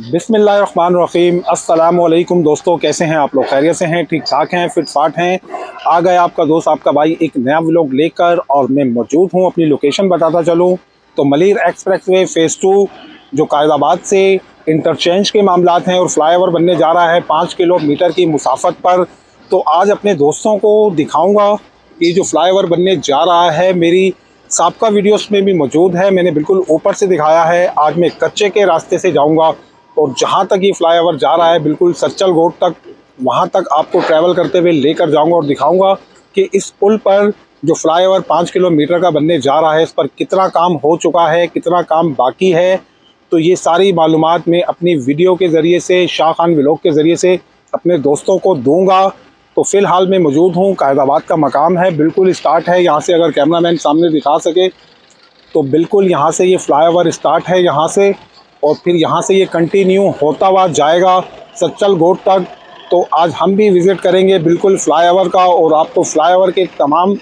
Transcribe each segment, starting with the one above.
बिस्मिल्लाहिर्रहमानिर्रहीम। अस्सलामुअलैकुम दोस्तों, कैसे हैं आप लोग? खैरियत से हैं, ठीक ठाक हैं, फिट फाट हैं? आ गए आपका दोस्त, आपका भाई एक नया व्लॉग लेकर, और मैं मौजूद हूं। अपनी लोकेशन बताता चलूं तो मलिर एक्सप्रेसवे फ़ेज़ 2 जो कायदाबाद से इंटरचेंज के मामलात हैं और फ्लाईओवर बनने जा रहा है 5 किलोमीटर की मुसाफत पर। तो आज अपने दोस्तों को दिखाऊँगा कि जो फ्लाईओवर बनने जा रहा है, मेरी साबका वीडियोस में भी मौजूद है, मैंने बिल्कुल ऊपर से दिखाया है। आज मैं कच्चे के रास्ते से जाऊंगा और जहां तक ये फ्लाईओवर जा रहा है, बिल्कुल सच्चल रोड तक, वहां तक आपको ट्रैवल करते हुए लेकर जाऊंगा और दिखाऊंगा कि इस पुल पर जो फ्लाईओवर 5 किलोमीटर का बनने जा रहा है, इस पर कितना काम हो चुका है, कितना काम बाकी है। तो ये सारी मालूमात मैं अपनी वीडियो के ज़रिए से, शाह खान व्लॉग के ज़रिए से अपने दोस्तों को दूंगा। तो फ़िलहाल मैं मौजूद हूँ, कायदाबाद का मकाम है, बिल्कुल स्टार्ट है यहाँ से। अगर कैमरामैन सामने दिखा सके तो बिल्कुल यहाँ से ये फ्लाईओवर स्टार्ट है यहाँ से, और फिर यहाँ से ये कंटिन्यू होता हुआ जाएगा सच्चल रोड तक। तो आज हम भी विज़िट करेंगे बिल्कुल फ्लाईओवर का, और आपको फ्लाईओवर के तमाम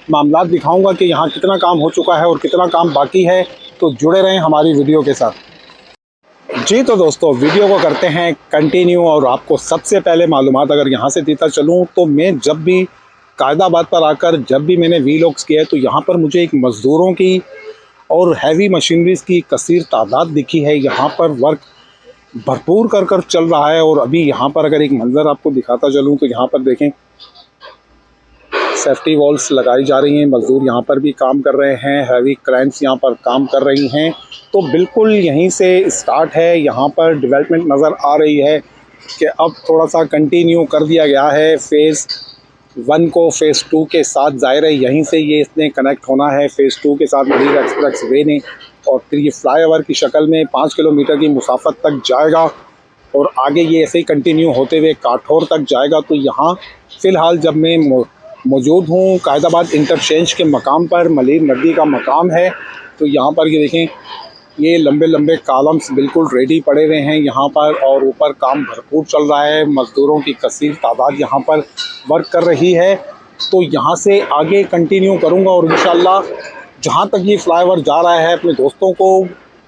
मामलात दिखाऊंगा कि यहाँ कितना काम हो चुका है और कितना काम बाकी है। तो जुड़े रहें हमारी वीडियो के साथ। जी तो दोस्तों, वीडियो को करते हैं कंटिन्यू। और आपको सबसे पहले मालूमात अगर यहाँ से देता चलूँ तो मैं जब भी कायदाबाद पर आकर जब भी मैंने वीलॉग्स किया है, तो यहाँ पर मुझे एक मज़दूरों की और हैवी मशीनरीज़ की कसीर तादाद दिखी है। यहाँ पर वर्क भरपूर कर चल रहा है। और अभी यहाँ पर अगर एक मंज़र आपको दिखाता चलूँ तो यहाँ पर देखें, सेफ्टी वॉल्स लगाई जा रही हैं, मज़दूर यहाँ पर भी काम कर रहे हैं, हैवी क्रेन्स यहाँ पर काम कर रही हैं। तो बिल्कुल यहीं से स्टार्ट है। यहाँ पर डेवलपमेंट नज़र आ रही है कि अब थोड़ा सा कंटिन्यू कर दिया गया है फ़ेज़ 1 को फ़ेज़ 2 के साथ। ज़ाहिर है यहीं से ये इसने कनेक्ट होना है फ़ेज़ 2 के साथ, मलिर एक्सप्रेस वे ने, और फिर ये फ्लाईओवर की शक्ल में 5 किलोमीटर की मुसाफत तक जाएगा और आगे ये ऐसे ही कंटिन्यू होते हुए काठौर तक जाएगा। तो यहाँ फ़िलहाल जब मैं मौजूद हूँ कायदाबाद इंटरचेंज के मकाम पर, मलिर नदी का मकाम है, तो यहाँ पर ये देखें, ये लंबे लंबे कॉलम्स बिल्कुल रेडी पड़े हुए हैं यहाँ पर, और ऊपर काम भरपूर चल रहा है। मज़दूरों की कसीर तादाद यहाँ पर वर्क कर रही है। तो यहाँ से आगे कंटिन्यू करूँगा और इंशाल्लाह जहाँ तक ये फ्लाईओवर जा रहा है, अपने दोस्तों को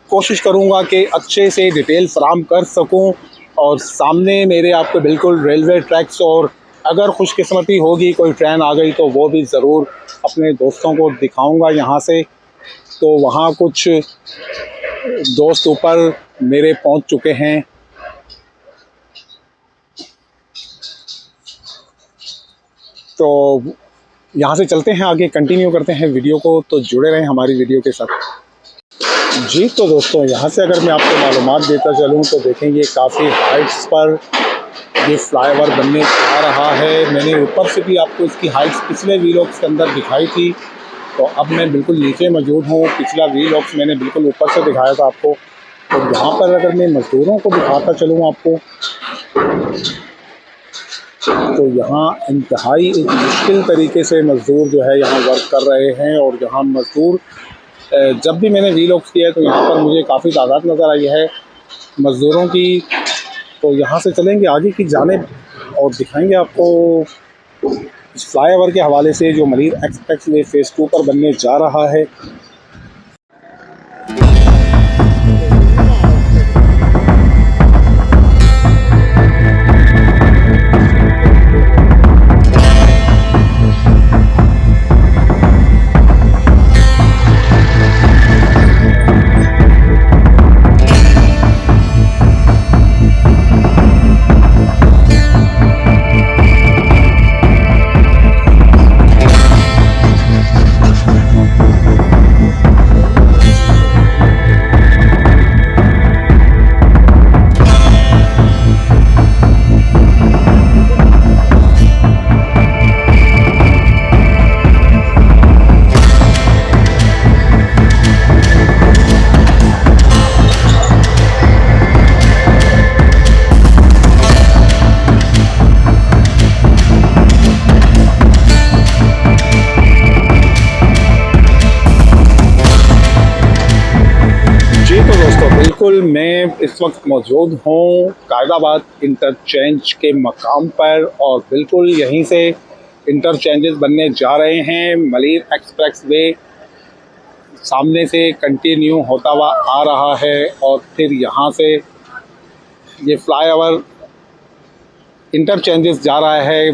कोशिश करूँगा कि अच्छे से डिटेल फराम कर सकूँ। और सामने मेरे आपको बिल्कुल रेलवे ट्रैक्स, और अगर खुशकिस्मती होगी कोई ट्रेन आ गई तो वो भी ज़रूर अपने दोस्तों को दिखाऊँगा यहाँ से। तो वहाँ कुछ दोस्त ऊपर मेरे पहुंच चुके हैं। तो यहाँ से चलते हैं आगे, कंटिन्यू करते हैं वीडियो को। तो जुड़े रहें हमारी वीडियो के साथ। जी तो दोस्तों, यहाँ से अगर मैं आपको मालूमात देता चलूँ तो देखें, ये काफ़ी हाइट्स पर ये फ्लाईओवर बनने जा रहा है। मैंने ऊपर से भी आपको इसकी हाइट्स पिछले वीलॉग्स के अंदर दिखाई थी। तो अब मैं बिल्कुल नीचे मौजूद हूँ। पिछला वीलॉग्स मैंने बिल्कुल ऊपर से दिखाया था आपको। और यहाँ पर अगर मैं मज़दूरों को दिखाता चलूँ आपको, तो यहाँ इंतहाई एक मुश्किल तरीके से मज़दूर जो है यहाँ वर्क कर रहे हैं। और यहाँ मज़दूर जब भी मैंने वीलॉग्स किया है तो यहाँ पर मुझे काफ़ी तादाद नज़र आई है मज़दूरों की। तो यहाँ से चलेंगे आगे की जानिब और दिखाएंगे आपको इस फ्लाईओवर के हवाले से जो मलिर एक्सप्रेस वे फ़ेज़ 2 पर बनने जा रहा है। बिल्कुल मैं इस वक्त मौजूद हूँ कायदाबाद इंटरचेंज के मकाम पर, और बिल्कुल यहीं से इंटरचेंजेस बनने जा रहे हैं। मलिर एक्सप्रेस वे सामने से कंटिन्यू होता हुआ आ रहा है, और फिर यहाँ से ये फ्लाईओवर इंटरचेंजेस जा रहा है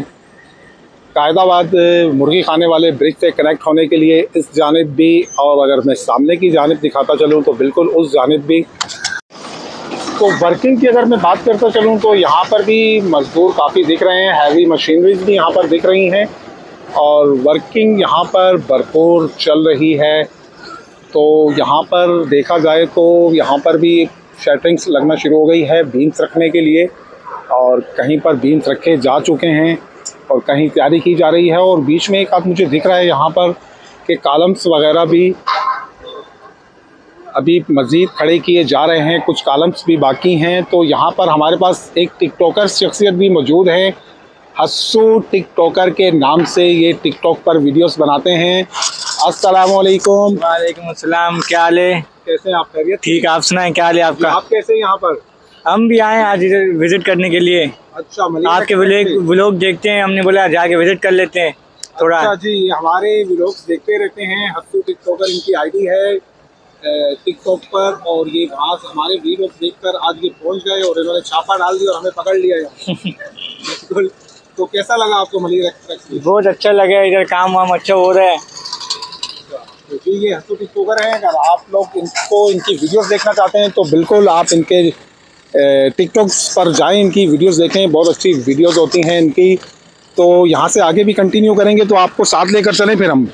कायदाबाद मुर्गी खाने वाले ब्रिज से कनेक्ट होने के लिए इस जानिब भी, और अगर मैं सामने की जानिब दिखाता चलूँ तो बिल्कुल उस जानिब भी। तो वर्किंग की अगर मैं बात करता चलूँ तो यहाँ पर भी मजदूर काफ़ी दिख रहे हैं, हैवी मशीनरीज भी यहाँ पर दिख रही हैं और वर्किंग यहाँ पर भरपूर चल रही है। तो यहाँ पर देखा जाए तो यहाँ पर भी शटरिंग्स लगना शुरू हो गई है बीन्स रखने के लिए, और कहीं पर बीन्स रखे जा चुके हैं और कहीं तैयारी की जा रही है। और बीच में एक आध मुझे दिख रहा है यहाँ पर कि कॉलम्स वगैरह भी अभी मज़ीद खड़े किए जा रहे हैं, कुछ कॉलम्स भी बाकी हैं। तो यहाँ पर हमारे पास एक टिकटॉकर शख्सियत भी मौजूद है, हस्सू टिकटॉकर के नाम से ये टिकटॉक पर वीडियोस बनाते हैं। अस्सलाम वालेकुम। वालेकुम अस्सलाम, क्या हाल है? कैसे हैं आप? खैरियत? ठीक, आप सुनाएं क्या हाल है आपका? आप कैसे हैं यहाँ पर? हम भी आए आज इधर विजिट करने के लिए। अच्छा, आपके व्लॉग देखते हैं, हमने बोला जाके विजिट कर लेते हैं थोड़ा। अच्छा जी, हमारे व्लॉग्स देखते रहते हैं। हस्सू टिकटॉकर इनकी आईडी है टिकटॉक पर, और ये वहाँ से हमारे वीडियोस देखकर आज ये पहुँच गए और इन्होंने छापा डाल दिया और हमें पकड़ लिया है। बिल्कुल। तो कैसा लगा आपको मलिर एक्सप्रेस? बहुत अच्छा लगा, इधर काम वाम अच्छा हो रहा है। तो जी, ये हस्सू टिकटॉकर हैं। अगर आप लोग इनको इनकी वीडियोस देखना चाहते हैं तो बिल्कुल आप इनके टिकटॉक पर जाएं, इनकी वीडियोस देखें, बहुत अच्छी वीडियोस होती हैं इनकी। तो यहाँ से आगे भी कंटिन्यू करेंगे, तो आपको साथ लेकर चलें फिर हम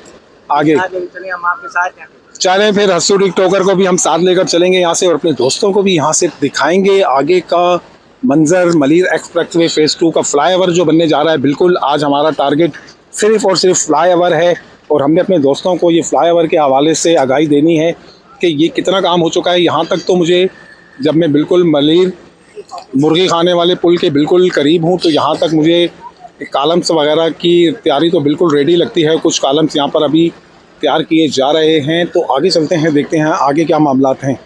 आगे हम आपके साथ हैं। चलें फिर हस्सू टिकटॉकर को भी हम साथ लेकर चलेंगे यहाँ से और अपने दोस्तों को भी यहाँ से दिखाएंगे आगे का मंजर। मलिर एक्सप्रेसवे फेज़ 2 का फ्लाईओवर जो बनने जा रहा है, बिल्कुल आज हमारा टारगेट सिर्फ़ और सिर्फ फ्लाईओवर है और हमने अपने दोस्तों को ये फ्लाईओवर के हवाले से आगाही देनी है कि ये कितना काम हो चुका है। यहाँ तक तो मुझे, जब मैं बिल्कुल मलिर मुर्गी खाने वाले पुल के बिल्कुल करीब हूँ, तो यहाँ तक मुझे कॉलम्स वगैरह की तैयारी तो बिल्कुल रेडी लगती है। कुछ कॉलम्स यहाँ पर अभी तैयार किए जा रहे हैं। तो आगे चलते हैं, देखते हैं आगे क्या मामलात हैं।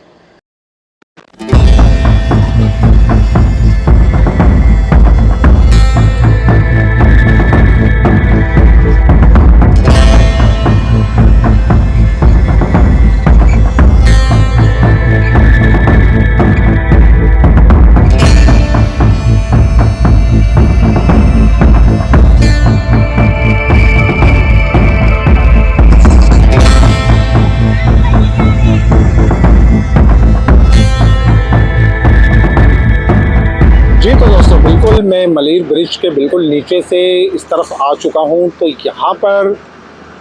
मैं मलिर ब्रिज के बिल्कुल नीचे से इस तरफ आ चुका हूं। तो यहाँ पर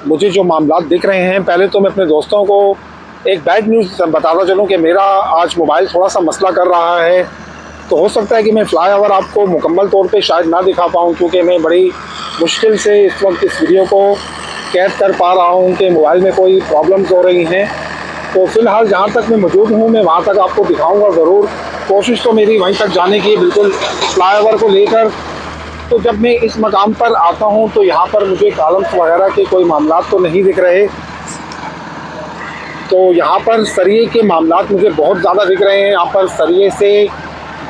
मुझे जो मामलात दिख रहे हैं, पहले तो मैं अपने दोस्तों को एक बैड न्यूज़ बताता चलूँ कि मेरा आज मोबाइल थोड़ा सा मसला कर रहा है। तो हो सकता है कि मैं फ्लाईओवर आपको मुकम्मल तौर पे शायद ना दिखा पाऊँ, क्योंकि मैं बड़ी मुश्किल से इस वक्त इस वीडियो को कैद कर पा रहा हूँ कि मोबाइल में कोई प्रॉब्लम्स हो रही हैं। तो फ़िलहाल जहाँ तक मैं मौजूद हूँ, मैं वहाँ तक आपको दिखाऊँगा ज़रूर। कोशिश तो मेरी वहीं तक जाने की, बिल्कुल फ्लाईओवर को लेकर। तो जब मैं इस मकाम पर आता हूं तो यहाँ पर मुझे कॉलम्स वगैरह के कोई मामलात तो नहीं दिख रहे। तो यहाँ पर सरिये के मामलात मुझे बहुत ज़्यादा दिख रहे हैं। यहाँ पर सरिये से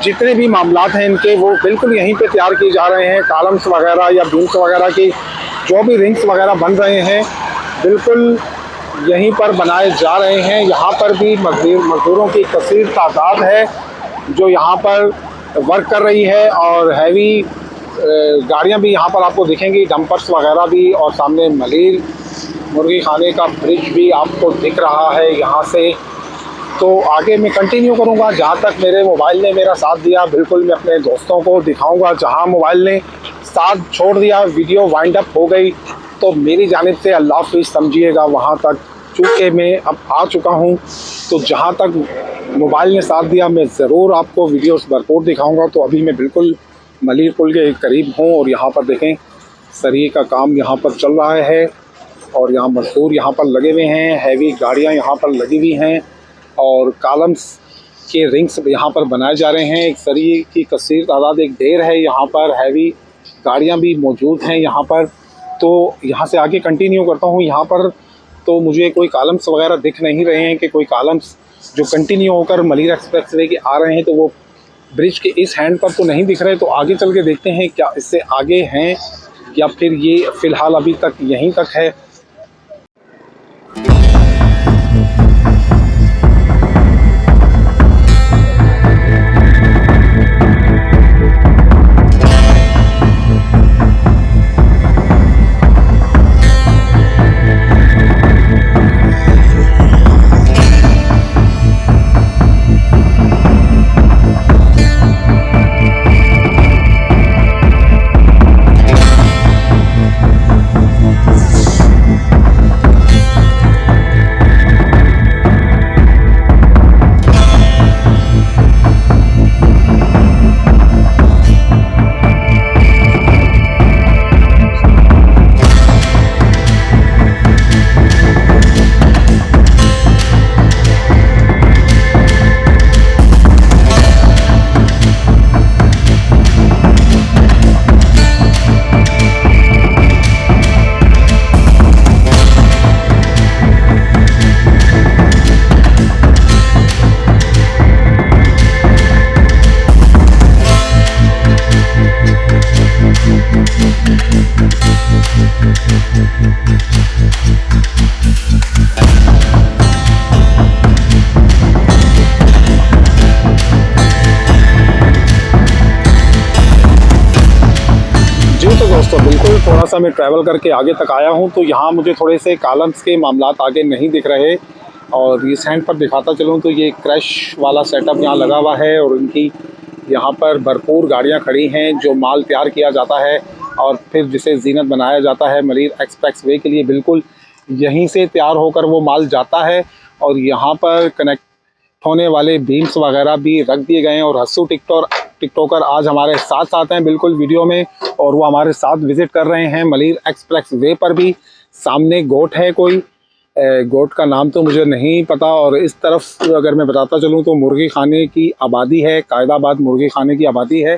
जितने भी मामलात हैं इनके, वो बिल्कुल यहीं पे तैयार किए जा रहे हैं। कॉलम्स वगैरह या बीम्स वगैरह की जो भी रिंग्स वगैरह बन रहे हैं, बिल्कुल यहीं पर बनाए जा रहे हैं। यहाँ पर भी मजदूरों की कसीर तादाद है जो यहाँ पर वर्क कर रही है, और हैवी गाड़ियाँ भी यहाँ पर आपको दिखेंगी, डंपर्स वगैरह भी, और सामने मलिर मुर्गी खाने का ब्रिज भी आपको दिख रहा है यहाँ से। तो आगे मैं कंटिन्यू करूँगा जहाँ तक मेरे मोबाइल ने मेरा साथ दिया। बिल्कुल मैं अपने दोस्तों को दिखाऊँगा। जहाँ मोबाइल ने साथ छोड़ दिया, वीडियो वाइंड अप हो गई, तो मेरी जानिब से अल्लाह हाफ़िज़ समझिएगा वहाँ तक। चूँकि मैं अब आ चुका हूँ, तो जहाँ तक मोबाइल ने साथ दिया मैं ज़रूर आपको वीडियोस भरपूर दिखाऊंगा। तो अभी मैं बिल्कुल मलिर पुल के करीब हूँ और यहाँ पर देखें सरिये का काम यहाँ पर चल रहा है और यहाँ मजदूर यहाँ पर लगे हुए हैं, हैवी गाड़ियाँ यहाँ पर लगी हुई हैं और कॉलम्स के रिंग्स यहाँ पर बनाए जा रहे हैं। एक सरिये की कसीर तादाद, एक ढेर है यहाँ पर, हैवी गाड़ियाँ भी मौजूद हैं यहाँ पर। तो यहाँ से आगे कंटिन्यू करता हूँ। यहाँ पर तो मुझे कोई कॉलम्स वगैरह दिख नहीं रहे हैं कि कोई कॉलम्स जो कंटिन्यू होकर मलिर एक्सप्रेसवे के आ रहे हैं, तो वो ब्रिज के इस हैंड पर तो नहीं दिख रहे। तो आगे चल के देखते हैं क्या इससे आगे हैं या फिर ये फ़िलहाल अभी तक यहीं तक है। थोड़ा सा मैं ट्रैवल करके आगे तक आया हूँ तो यहाँ मुझे थोड़े से कॉलम्स के मामलात आगे नहीं दिख रहे। और इस हैंड पर दिखाता चलूँ तो ये क्रैश वाला सेटअप यहाँ लगा हुआ है और इनकी यहाँ पर भरपूर गाड़ियाँ खड़ी हैं जो माल तैयार किया जाता है और फिर जिसे जीनत बनाया जाता है मलीर एक्सप्रेस वे के लिए। बिल्कुल यहीं से तैयार होकर वो माल जाता है और यहाँ पर कनेक्ट होने वाले बीम्स वगैरह भी रख दिए गए हैं। और हस्सू टिकटॉकर आज हमारे साथ साथ हैं बिल्कुल वीडियो में और वो हमारे साथ विज़िट कर रहे हैं मलीर एक्सप्रेस वे पर भी। सामने गोट है, कोई गोट का नाम तो मुझे नहीं पता। और इस तरफ अगर मैं बताता चलूँ तो मुर्गी खाने की आबादी है, कायदाबाद मुर्गी खाने की आबादी है।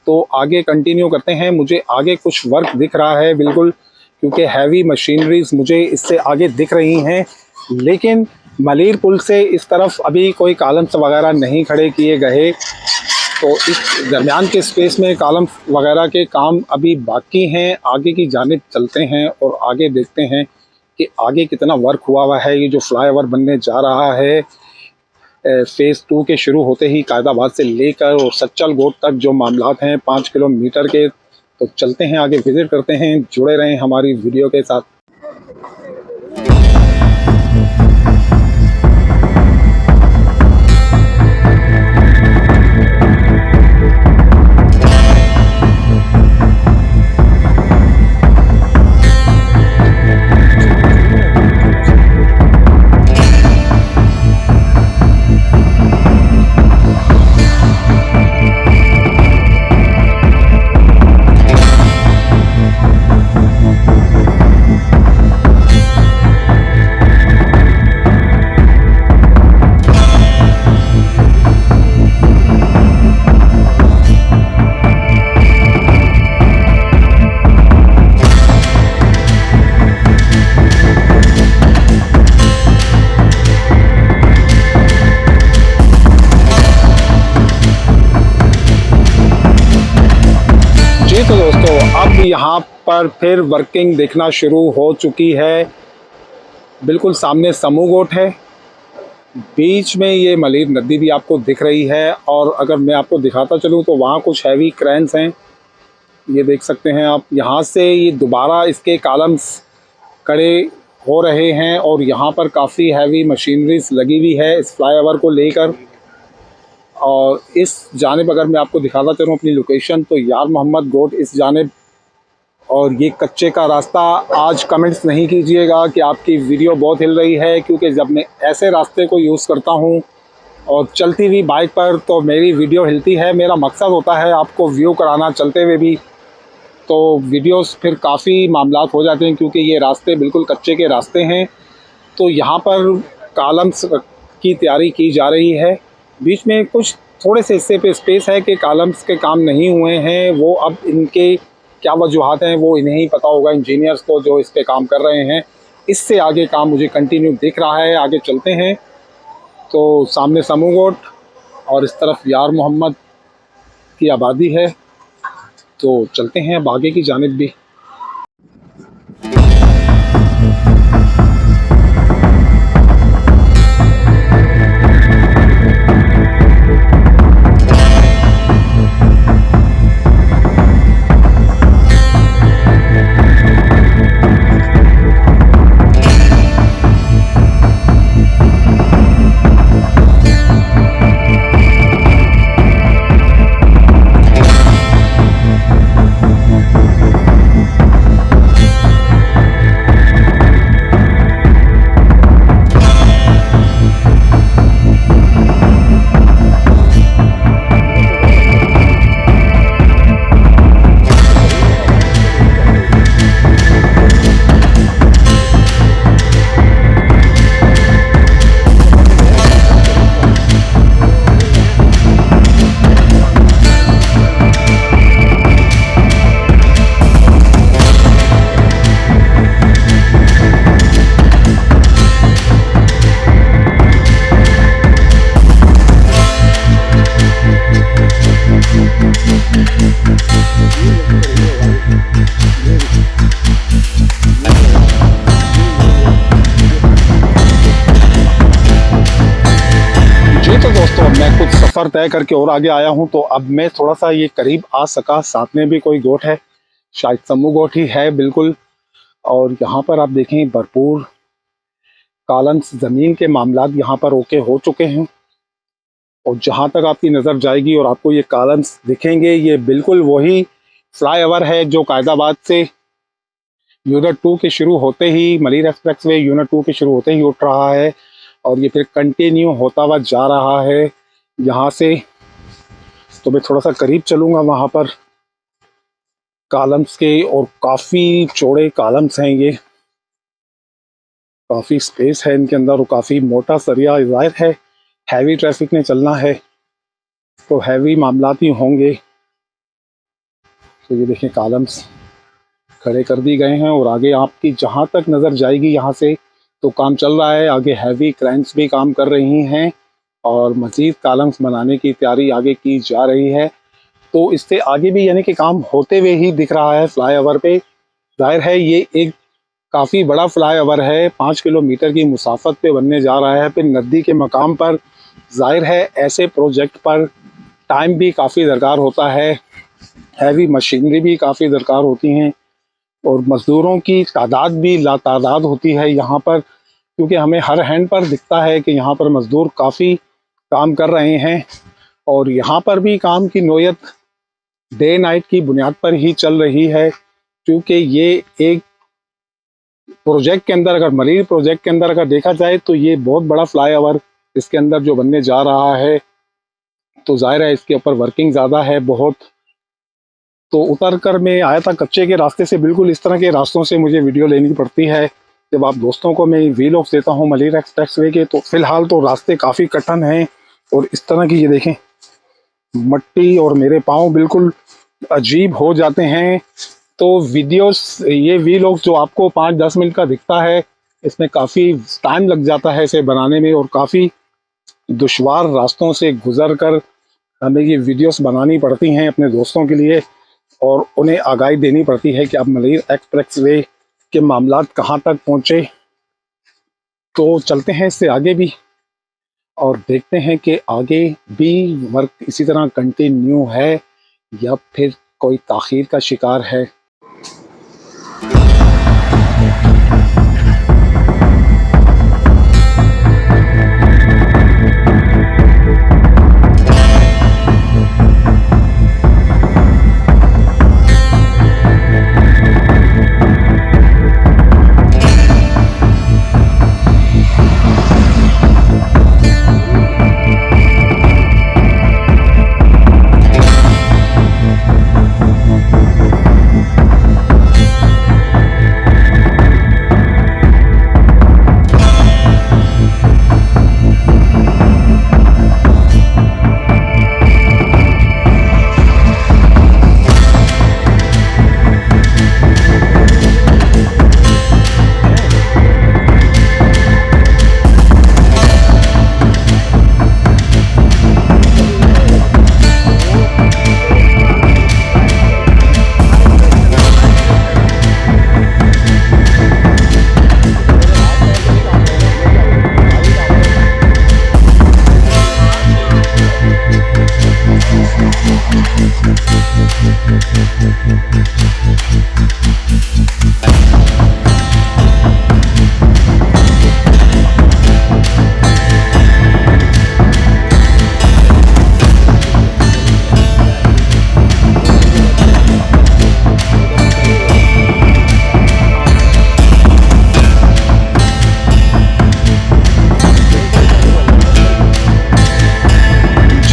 तो आगे कंटिन्यू करते हैं। मुझे आगे कुछ वर्क दिख रहा है बिल्कुल, क्योंकि हैवी मशीनरीज मुझे इससे आगे दिख रही हैं, लेकिन मलीर पुल से इस तरफ अभी कोई कॉलम्स वगैरह नहीं खड़े किए गए। तो इस दरमियान के स्पेस में कॉलम वगैरह के काम अभी बाकी हैं। आगे की जानिब चलते हैं और आगे देखते हैं कि आगे कितना वर्क हुआ है। ये जो फ्लाईओवर बनने जा रहा है फ़ेज़ 2 के शुरू होते ही कायदाबाद से लेकर और सच्चल गोट तक जो मामलात हैं 5 किलोमीटर के। तो चलते हैं आगे, विज़िट करते हैं। जुड़े रहें हमारी वीडियो के साथ। तो दोस्तों अब यहाँ पर फिर वर्किंग देखना शुरू हो चुकी है। बिल्कुल सामने समूह गोट है, बीच में ये मलीर नदी भी आपको दिख रही है। और अगर मैं आपको दिखाता चलूँ तो वहाँ कुछ हैवी क्रेन्स हैं, ये देख सकते हैं आप। यहाँ से ये दोबारा इसके कॉलम्स खड़े हो रहे हैं और यहाँ पर काफ़ी हैवी मशीनरीज लगी हुई है इस फ्लाईओवर को लेकर। और इस जानिब अगर मैं आपको दिखाता चलूँ अपनी लोकेशन तो यार मोहम्मद गोट इस जानिब। और ये कच्चे का रास्ता, आज कमेंट्स नहीं कीजिएगा कि आपकी वीडियो बहुत हिल रही है, क्योंकि जब मैं ऐसे रास्ते को यूज़ करता हूँ और चलती हुई बाइक पर तो मेरी वीडियो हिलती है। मेरा मकसद होता है आपको व्यू कराना चलते हुए भी, तो वीडियोस फिर काफ़ी मामलात हो जाते हैं, क्योंकि ये रास्ते बिल्कुल कच्चे के रास्ते हैं। तो यहाँ पर कॉलम्स की तैयारी की जा रही है। बीच में कुछ थोड़े से हिस्से पे स्पेस है कि कॉलम्स के काम नहीं हुए हैं। वो अब इनके क्या वजूहात हैं वो इन्हें ही पता होगा, इंजीनियर्स को जो इस पे काम कर रहे हैं। इससे आगे काम मुझे कंटिन्यू दिख रहा है। आगे चलते हैं तो सामने समूह गोट और इस तरफ यार मोहम्मद की आबादी है। तो चलते हैं अब आगे की जानिब भी। दोस्तों मैं कुछ सफ़र तय करके और आगे आया हूं, तो अब मैं थोड़ा सा ये करीब आ सका। साथ में भी कोई गोट है, शायद समूह गोट ही है बिल्कुल। और यहाँ पर आप देखें भरपूर कॉलम्स, ज़मीन के मामलात यहाँ पर ओके हो चुके हैं। और जहाँ तक आपकी नज़र जाएगी और आपको ये कॉलम्स दिखेंगे, ये बिल्कुल वही फ्लाईओवर है जो कायदाबाद से यूनिट 2 के शुरू होते ही, मलीर एक्सप्रेसवे यूनिट 2 के शुरू होते ही उठ रहा है और ये फिर कंटिन्यू होता हुआ जा रहा है यहाँ से। तो मैं थोड़ा सा करीब चलूँगा वहाँ पर कॉलम्स के, और काफ़ी चौड़े कॉलम्स हैं ये, काफ़ी स्पेस है इनके अंदर और काफ़ी मोटा सरिया। जाहिर है हैवी ट्रैफिक ने चलना है तो हैवी मामलात ही होंगे। तो ये देखें कॉलम्स खड़े कर दी गए हैं और आगे आपकी जहाँ तक नज़र जाएगी यहाँ से तो काम चल रहा है। आगे हैवी क्रेन्स भी काम कर रही हैं और मज़ीद कॉलम्स बनाने की तैयारी आगे की जा रही है। तो इससे आगे भी यानी कि काम होते हुए ही दिख रहा है फ्लाईओवर पे। जाहिर है ये एक काफ़ी बड़ा फ्लाईओवर है, 5 किलोमीटर की मुसाफत पे बनने जा रहा है। फिर नदी के मकाम पर जाहिर है ऐसे प्रोजेक्ट पर टाइम भी काफ़ी दरकार होता है, हैवी मशीनरी भी काफ़ी दरकार होती हैं और मज़दूरों की तादाद भी लातादाद होती है यहाँ पर, क्योंकि हमें हर हैंड पर दिखता है कि यहाँ पर मज़दूर काफ़ी काम कर रहे हैं। और यहाँ पर भी काम की नोयत डे नाइट की बुनियाद पर ही चल रही है, क्योंकि ये एक प्रोजेक्ट के अंदर, अगर मलीर प्रोजेक्ट के अंदर अगर देखा जाए तो ये बहुत बड़ा फ्लाईओवर इसके अंदर जो बनने जा रहा है, तो जाहिर है इसके ऊपर वर्किंग ज़्यादा है बहुत। तो उतर कर मैं आया था कच्चे के रास्ते से, बिल्कुल इस तरह के रास्तों से मुझे वीडियो लेनी पड़ती है जब आप दोस्तों को मैं वीलॉग्स देता हूँ मलीर एक्सप्रेसवे के। तो फिलहाल तो रास्ते काफ़ी कठिन हैं और इस तरह की ये देखें मट्टी और मेरे पाँव बिल्कुल अजीब हो जाते हैं। तो वीडियोस, ये वीलॉग्स जो आपको 5-10 मिनट का दिखता है, इसमें काफ़ी टाइम लग जाता है इसे बनाने में और काफ़ी दुश्वार रास्तों से गुजर कर हमें ये वीडियोस बनानी पड़ती हैं अपने दोस्तों के लिए और उन्हें आगाही देनी पड़ती है कि अब मलीर एक्सप्रेसवे के मामलात कहाँ तक पहुँचे। तो चलते हैं इससे आगे भी और देखते हैं कि आगे भी वर्क इसी तरह कंटिन्यू है या फिर कोई ताख़ीर का शिकार है।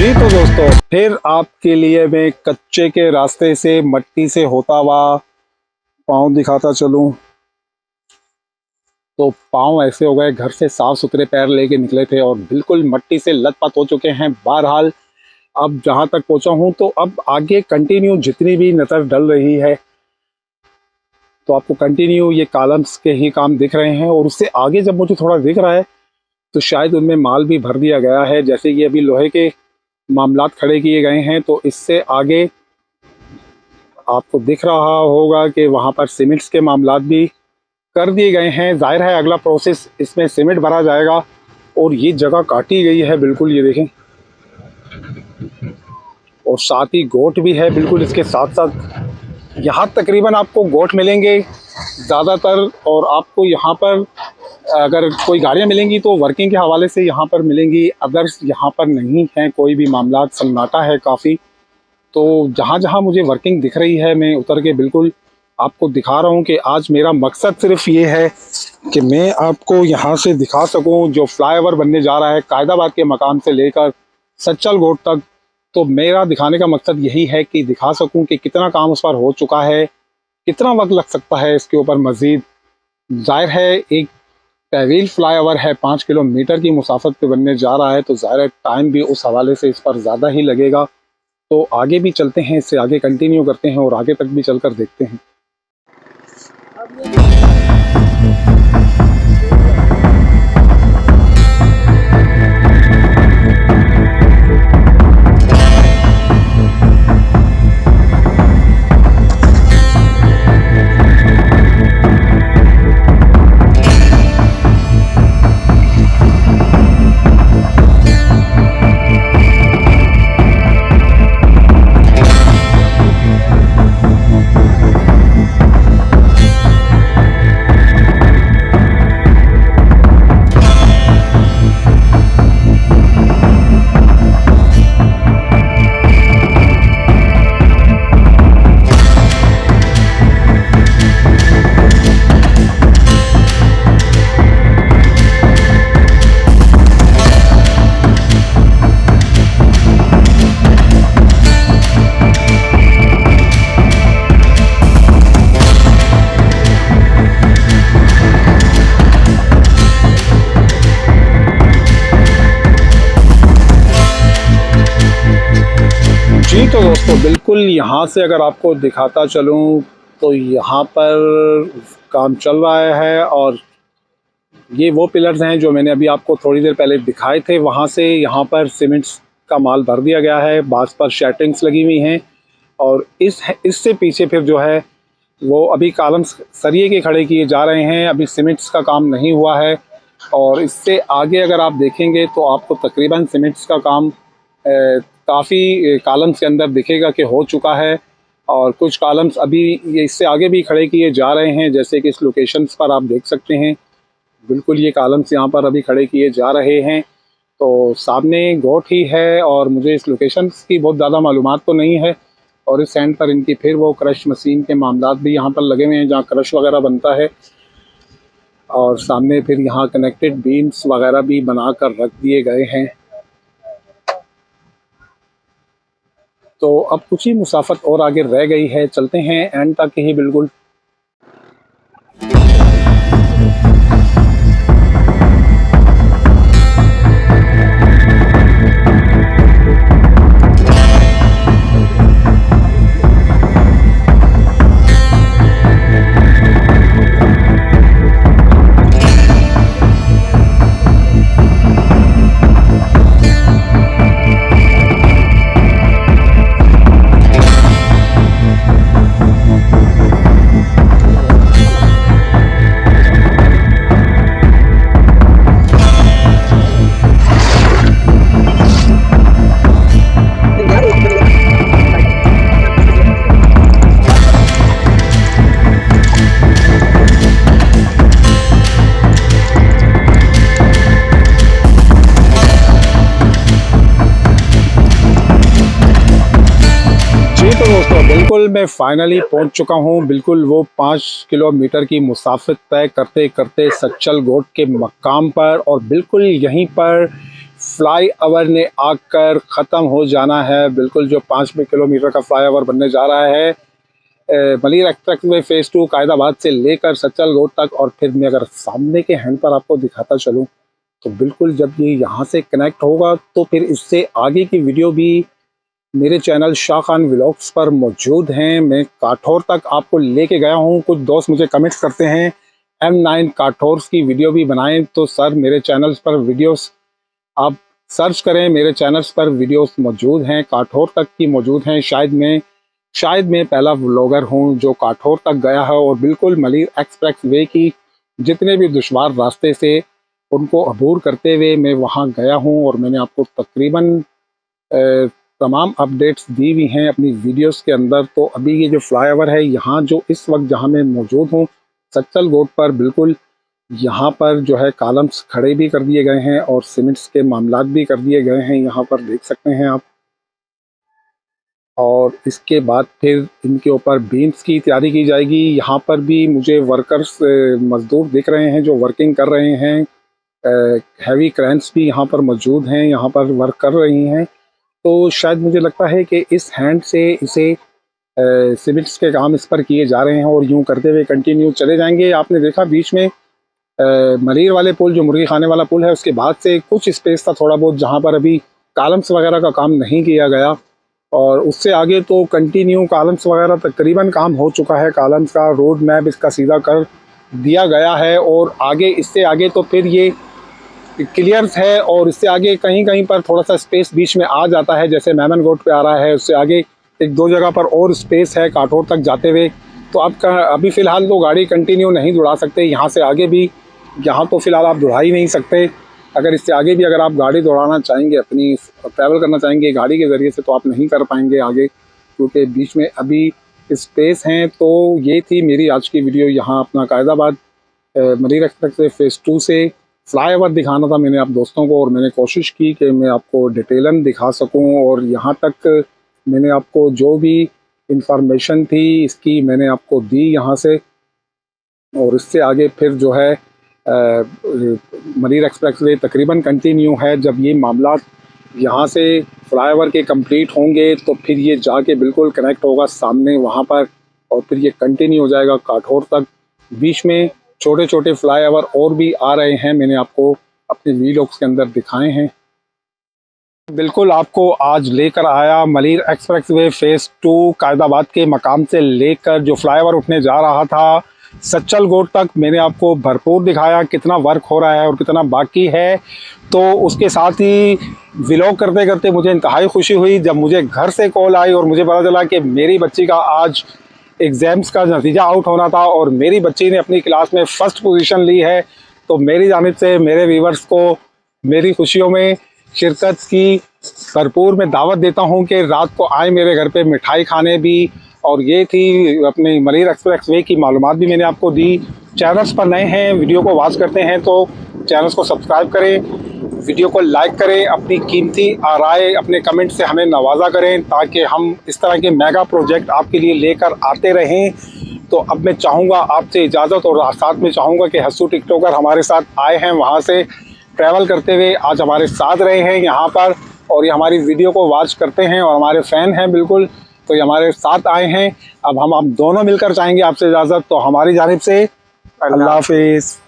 तो दोस्तों फिर आपके लिए मैं कच्चे के रास्ते से मट्टी से होता हुआ पाँव दिखाता चलूं। तो पाँव ऐसे हो गए, घर से साफ सुथरे पैर लेके निकले थे और बिल्कुल मट्टी से लथपथ हो चुके हैं। बहरहाल अब जहां तक पहुंचा हूं तो अब आगे कंटिन्यू जितनी भी नज़र डल रही है तो आपको कंटिन्यू ये कॉलम्स के ही काम दिख रहे हैं और उससे आगे जब मुझे थोड़ा दिख रहा है तो शायद उनमें माल भी भर दिया गया है। जैसे कि अभी लोहे के मामलात खड़े किए गए हैं तो इससे आगे आपको दिख रहा होगा कि वहाँ पर सीमेंट्स के मामलात भी कर दिए गए हैं। जाहिर है अगला प्रोसेस इसमें सीमेंट भरा जाएगा और ये जगह काटी गई है बिल्कुल, ये देखें, और साथ ही गोट भी है बिल्कुल इसके साथ साथ। यहाँ तकरीबन आपको गोट मिलेंगे ज़्यादातर, और आपको यहाँ पर अगर कोई गाड़ियाँ मिलेंगी तो वर्किंग के हवाले से यहाँ पर मिलेंगी, अदर्स यहाँ पर नहीं है कोई भी मामला, सन्नाटा है काफ़ी। तो जहाँ जहाँ मुझे वर्किंग दिख रही है मैं उतर के बिल्कुल आपको दिखा रहा हूँ कि आज मेरा मकसद सिर्फ ये है कि मैं आपको यहाँ से दिखा सकूँ जो फ्लाईओवर बनने जा रहा है कायदाबाद के मकाम से लेकर सच्चल गोट तक। तो मेरा दिखाने का मकसद यही है कि दिखा सकूँ कि कितना काम उस पर हो चुका है, कितना वक्त लग सकता है इसके ऊपर मज़ीद। जाहिर है एक तवील फ्लाईओवर है, 5 किलोमीटर की मुसाफत पे बनने जा रहा है, तो ज़ाहिर है टाइम भी उस हवाले से इस पर ज़्यादा ही लगेगा। तो आगे भी चलते हैं, इससे आगे कंटिन्यू करते हैं और आगे तक भी चलकर देखते हैं। जी तो दोस्तों बिल्कुल यहाँ से अगर आपको दिखाता चलूँ तो यहाँ पर काम चल रहा है, और ये वो पिलर्स हैं जो मैंने अभी आपको थोड़ी देर पहले दिखाए थे। वहाँ से यहाँ पर सीमेंट्स का माल भर दिया गया है, बास पर शैटरिंग्स लगी हुई हैं, और इससे पीछे फिर जो है वो अभी कालम्स सरिये के खड़े किए जा रहे हैं, अभी सीमेंट्स का काम नहीं हुआ है। और इससे आगे अगर आप देखेंगे तो आपको तकरीबन सीमेंट्स का काम काफ़ी कॉलम्स के अंदर दिखेगा कि हो चुका है, और कुछ कॉलम्स अभी ये इससे आगे भी खड़े किए जा रहे हैं, जैसे कि इस लोकेशंस पर आप देख सकते हैं। बिल्कुल ये कॉलम्स यहाँ पर अभी खड़े किए जा रहे हैं। तो सामने गोट ही है, और मुझे इस लोकेशंस की बहुत ज़्यादा मालूमात तो नहीं है। और इस एंड पर इनकी फिर वो क्रश मशीन के मामलात भी यहाँ पर लगे हुए हैं जहाँ क्रश वगैरह बनता है, और सामने फिर यहाँ कनेक्टेड बीम्स वगैरह भी बना कर रख दिए गए हैं। तो अब कुछ ही मुसाफत और आगे रह गई है, चलते हैं एंड तक ही बिल्कुल। बिल्कुल मैं फाइनली पहुंच चुका हूं, बिल्कुल वो 5 किलोमीटर की मुसाफत तय करते करते सच्चल गोट के मकाम पर, और बिल्कुल यहीं पर फ्लाईओवर ने आकर ख़त्म हो जाना है। बिल्कुल जो 5 किलोमीटर का फ्लाईओवर बनने जा रहा है मलिर एक्सप्रेसवे फेज़ 2 कायदाबाद से लेकर सच्चल गोट तक। और फिर मैं अगर सामने के हैंड पर आपको दिखाता चलूँ तो बिल्कुल जब ये यहाँ से कनेक्ट होगा तो फिर इससे आगे की वीडियो भी मेरे चैनल शाह खान व्लॉग्स पर मौजूद हैं। मैं काठौर तक आपको लेके गया हूं। कुछ दोस्त मुझे कमेंट्स करते हैं M9 काठौर्स की वीडियो भी बनाएं, तो सर मेरे चैनल्स पर वीडियोस आप सर्च करें, मेरे चैनल्स पर वीडियोस मौजूद हैं, काठौर तक की मौजूद हैं। शायद मैं पहला व्लॉगर हूं जो काठौर तक गया है, और बिल्कुल मलिर एक्सप्रेस वे की जितने भी दुश्वार रास्ते से उनको अबूर करते हुए मैं वहां गया हूं। और मैंने आपको तकरीबन तमाम अपडेट्स दी हुई हैं अपनी वीडियोस के अंदर। तो अभी ये जो फ्लाईओवर है यहाँ जो इस वक्त जहाँ मैं मौजूद हूँ सच्चल गोट पर, बिल्कुल यहाँ पर जो है कॉलम्स खड़े भी कर दिए गए हैं और सीमेंट्स के मामलात भी कर दिए गए हैं, यहाँ पर देख सकते हैं आप। और इसके बाद फिर इनके ऊपर बीम्स की तैयारी की जाएगी। यहाँ पर भी मुझे वर्कर्स मजदूर दिख रहे हैं जो वर्किंग कर रहे हैं। हैवी क्रेन्स भी यहाँ पर मौजूद हैं, यहाँ पर वर्क कर रही हैं। तो शायद मुझे लगता है कि इस हैंड से इसे सीमेंट्स के काम इस पर किए जा रहे हैं और यूं करते हुए कंटिन्यू चले जाएंगे। आपने देखा बीच में मलीर वाले पुल, जो मुर्गी खाने वाला पुल है, उसके बाद से कुछ स्पेस था थोड़ा बहुत जहाँ पर अभी कॉलम्स वगैरह का काम नहीं किया गया, और उससे आगे तो कंटिन्यू कॉलम्स वगैरह तकरीबन काम हो चुका है। कॉलम्स का रोड मैप इसका सीधा कर दिया गया है और आगे इससे आगे तो फिर ये क्लियर्स है, और इससे आगे कहीं कहीं पर थोड़ा सा स्पेस बीच में आ जाता है, जैसे मेमन गोट पे आ रहा है। उससे आगे एक दो जगह पर और स्पेस है काठौर तक जाते हुए। तो अभी फ़िलहाल तो गाड़ी कंटिन्यू नहीं दौड़ा सकते, यहाँ से आगे भी, यहाँ तो फ़िलहाल आप दौड़ा ही नहीं सकते। अगर इससे आगे भी अगर आप गाड़ी दौड़ाना चाहेंगे, अपनी ट्रैवल करना चाहेंगे गाड़ी के ज़रिए से, तो आप नहीं कर पाएंगे आगे, क्योंकि बीच में अभी स्पेस हैं। तो ये थी मेरी आज की वीडियो। यहाँ अपना कायदाबाद मरीर एक्सप्रेस से फ़ेज़ 2 से फ्लाईओवर दिखाना था मैंने आप दोस्तों को, और मैंने कोशिश की कि मैं आपको डिटेलन दिखा सकूं। और यहाँ तक मैंने आपको जो भी इंफॉर्मेशन थी इसकी मैंने आपको दी यहाँ से। और इससे आगे फिर जो है मरीर एक्सप्रेस वे तकरीबन कंटिन्यू है। जब ये मामला यहाँ से फ्लाईओवर के कंप्लीट होंगे तो फिर ये जाके बिल्कुल कनेक्ट होगा सामने वहाँ पर, और फिर ये कंटिन्यू हो जाएगा काठौर तक। बीच में छोटे छोटे फ्लाईओवर और भी आ रहे हैं, मैंने आपको अपने वीलॉग्स के अंदर दिखाए हैं। बिल्कुल आपको आज लेकर आया मलीर एक्सप्रेसवे फ़ेज़ 2 कायदाबाद के मकाम से लेकर जो फ्लाईओवर उठने जा रहा था सच्चल गोट तक। मैंने आपको भरपूर दिखाया कितना वर्क हो रहा है और कितना बाकी है। तो उसके साथ ही व्लॉग करते करते मुझे इंतहाई खुशी हुई जब मुझे घर से कॉल आई और मुझे पता चला कि मेरी बच्ची का आज एग्ज़ाम्स का नतीजा आउट होना था और मेरी बच्ची ने अपनी क्लास में फ़र्स्ट पोजीशन ली है। तो मेरी जानिब से मेरे व्यूवर्स को मेरी खुशियों में शिरकत की भरपूर मैं दावत देता हूं कि रात को आए मेरे घर पे मिठाई खाने भी। और ये थी अपनी मलीर एक्सप्रेस वे की मालूमात भी मैंने आपको दी। चैनल्स पर नए हैं, वीडियो को वॉच करते हैं तो चैनल्स को सब्सक्राइब करें, वीडियो को लाइक करें, अपनी कीमती आराय अपने कमेंट से हमें नवाजा करें ताकि हम इस तरह के मेगा प्रोजेक्ट आपके लिए लेकर आते रहें। तो अब मैं चाहूँगा आपसे इजाज़त, और साथ में चाहूँगा कि हस्सू टिकटॉकर हमारे साथ आए हैं वहाँ से ट्रैवल करते हुए, आज हमारे साथ रहे हैं यहाँ पर, और ये हमारी वीडियो को वॉच करते हैं और हमारे फ़ैन हैं बिल्कुल, तो ये हमारे साथ आए हैं। अब हम दोनों मिलकर चाहेंगे आपसे इजाज़त। तो हमारी जानिब से अल्लाह हाफिज़।